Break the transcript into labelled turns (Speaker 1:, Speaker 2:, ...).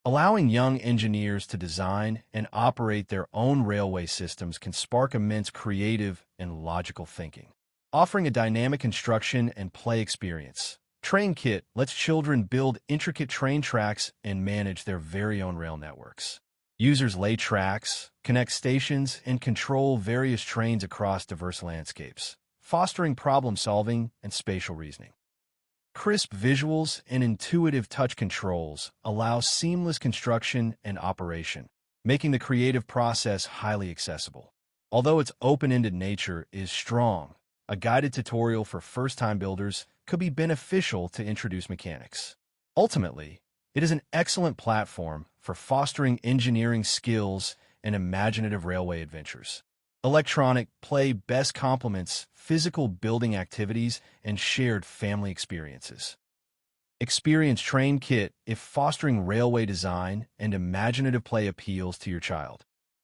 Speaker 1: Allowing young engineers to design and operate their own railway systems can spark immense creative and logical thinking. Offering a dynamic construction and play experience, Train Kit lets children build intricate train tracks and manage their very own rail networks. Users lay tracks, connect stations, and control various trains across diverse landscapes, fostering problem-solving and spatial reasoning. Crisp visuals and intuitive touch controls allow seamless construction and operation, making the creative process highly accessible. Although its open-ended nature is strong, a guided tutorial for first-time builders could be beneficial to introduce mechanics. Ultimately, it is an excellent platform for fostering engineering skills and imaginative railway adventures. Electronic play best complements physical building activities and shared family experiences. Experience Train Kit if fostering railway design and imaginative play appeals to your child.